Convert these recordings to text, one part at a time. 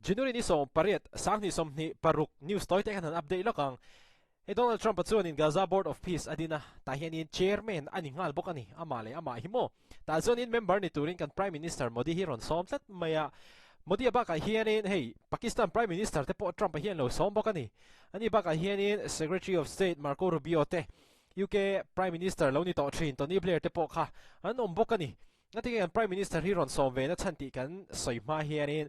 January ni som pariat sang ni som ni paruk news toy te kan update lokang Donald Trump chuan in Gaza Board of Peace adina ta hianin chairman ani ngal bok ani amale ama himo ta chuan in member ni turin kan Prime Minister Modi hi ron som tlat maya Modi ba ka hianin hey Pakistan Prime Minister te po Trump hian lo som bok ani ba ka hianin Secretary of State Marco Rubio te UK Prime Minister lo ni to thin Tony Blair te po kha an om bok ani ngati kan Prime Minister hi ron som ve na chanti kan soima hianin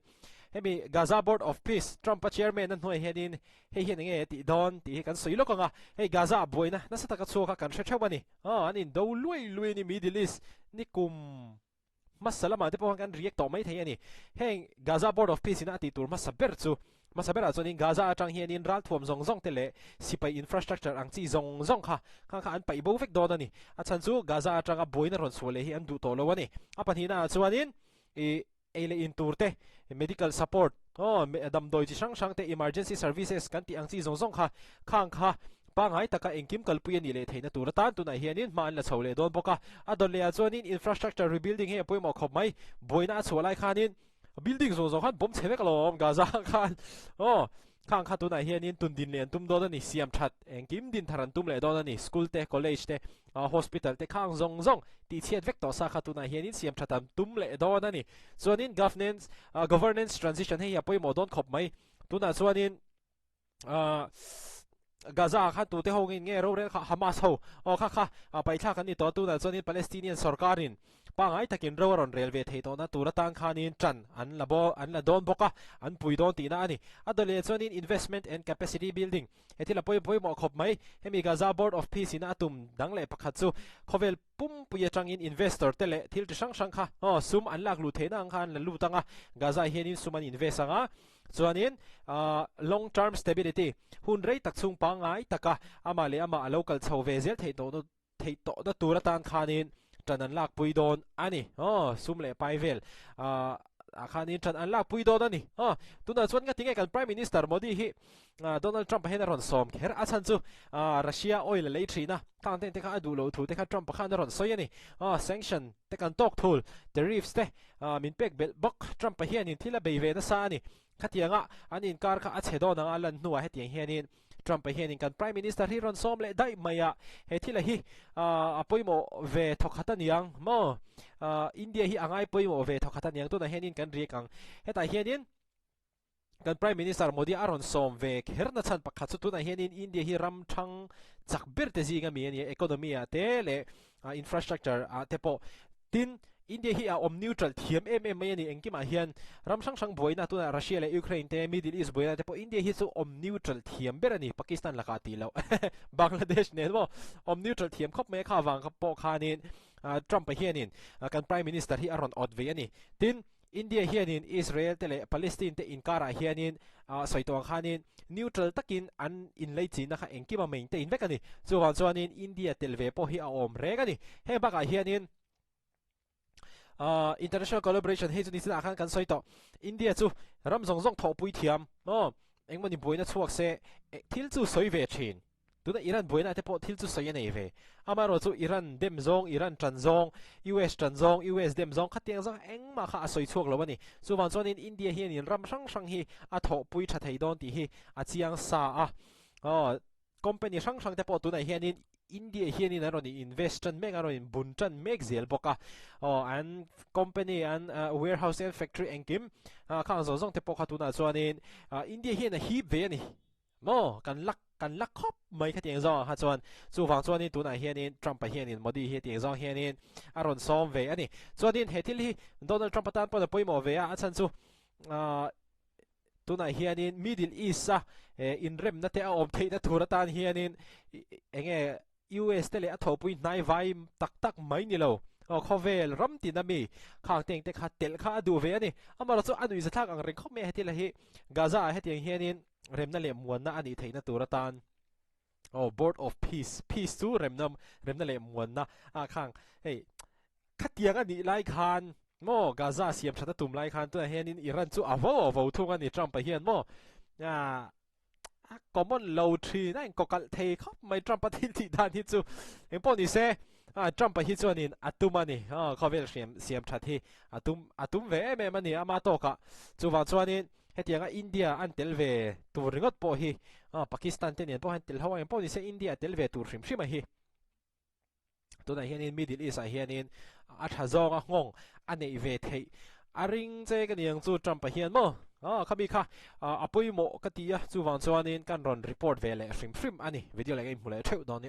hemi Gaza Board of Peace Trump chairman nan hoi hianin hei hian nge ti don ti kan soilo kanga hei Gaza boina na sataka choka kan thewani anin do lui ni Middle East ni kum masalama te po kan react to mai thei ani hei Gaza Board of Peace ina ti tur masaber chu masabera chuanin Gaza atang hianin ral thuam zong tele sipai infrastructure ang chi zong kha an pai bo vek don ani achan chu Gaza atang a boina ron sole hi an du to lo ani apanhina chuanin ele in turte medical support dam doi chi sang te emergency services kan ti ang chi zong kha pangai taka engkim kalpui ni le theina tur tan tu na hianin man la chole don boka adon le chuanin infrastructure rebuilding he poimo khomai boina cholai khanin building zo khan bom chhewek lom Gaza khan khang kha tu na hianin tun din len tum do ni siam that engkim din tharan tum le don ni school te college te hospital te khang zong ti chiat vek to sa kha tu na hianin siam thatam tum le don ani chuanin governance transition he ya poimo don khop mai tu na chuanin Gaza kha tu te hongin nge ro re kha Hamas ho kha pai thla kan ni to tu na chuanin Palestinian sarkarin pangai takin roron railway thei to na turatan khanin tran an la don boka an pui don ti na ani adole chuanin investment and capacity building etila poi mo khop mai hemi Gaza Board of Peace ina tum dangle pakhat chu khovel pum puya tangin investor tele thil sang kha sum an lak lu theina ang khan lu tanga Gaza hianin suman invest anga chuanin long term stability hun rei tak chung pangai taka amale ama local chhowe zel thei to da turatan khanin tran an lak pui don ani sumle paivel khanin tran an lak pui don ani tuna chuan nga tinge kan Prime Minister Modi hi Donald Trump hen ron som kher achan chu Russia oil le thina kan te kha adu lo thu te kha Trump khan ron soi ani sanction te kan tok thul tariffs te min pek bel bok Trump hian in thila beive na sa ani khatianga anin kar kha achedo na alan nuwa hetiang hianin Trump hianin kan Prime Minister hi ron som le dai maya he thila hi apoimo ve thokhatan yang mo India hi angai poimo ve thokhatan yang tu na hianin kan riekang heta hianin kan Prime Minister Modi aron som ve herna chan pakhat tu na hianin India hi ram thang chakber te zinga mi ani economy te le infrastructure te po tin India hi om neutral thiam mai ani engkima hian ram sang boina tu na Russia le Ukraine te Middle East boina te po India hi chu om neutral thiam ber ani Pakistan la ka ti lo Bangladesh ne mo om neutral thiam khop me kha wang kha po khanin Trump hianin kan Prime Minister hi aron odve ani tin India hianin Israel te le Palestine te inkara hianin soitong khanin neutral takin an in lei china kha engkima main te in vek ani chuanin India telve po hi a om rek ani he baka hianin international collaboration he chu ni sina khan kan soito India chu ram zong tho pui thiam engmani boina chuak se thil chu soi ve thin tuna Iran boina te po thil chu soi nei ve amaro chu Iran dem zong Iran tran zong US tran zong US dem zong khatiang zong engma kha soi chuak lo ani chuwan chuan in India hian in ram sang hi a tho pui tha thei don ti hi a chiang sa company sang te po tuna hian in India hian in aron investment meg aron bunchan meg zel boka an company an warehouse and factory engkim khang zong te po khatuna chuanin India hian a hi ve ni mo kan lak khop mai khatiang zo ha chuan chuwang chuanin tuna hian in Trump hian in Modi hi tiang zong hian in aron som ve ani chuanin he thil hi Donald Trump tan po na poimo ve a chan chu tuna hian in Middle East in REMNA te a om theina thuratan hian in enge US te le a thopui nai vai tak mai ni lo khovel ram ti na mi khang teng te kha tel kha du ve ani amara chu anui za thak ang reng khop me hetila hi Gaza hetiang hianin REMNA le muan na ani theina turatan Board of Peace tu REMNA le muan na khang hey khatiang ani lai khan mo Gaza siam thata tum lai khan tu hianin Iran chu avo thung ani Trump hian mo common low tree na ko kal thei khop mai Trump thil ti dan hi chu engpo ni se Trump hi chuanin atumani khovel siam that hi atum ve me mani ama to ka chuwa chuanin hetianga India an telve tur ringot po hi Pakistan te nen po han tel hawa po ni se India telve tur hrim hrim hi tuna hianin Middle East a hianin a thazong a ngong anei ve thei aring che kan yang chu Trump a hian mo khabi kha apui mo katia chu wang chuanin kan ron report vele hrim hrim ani video lai ngai mule theu don ni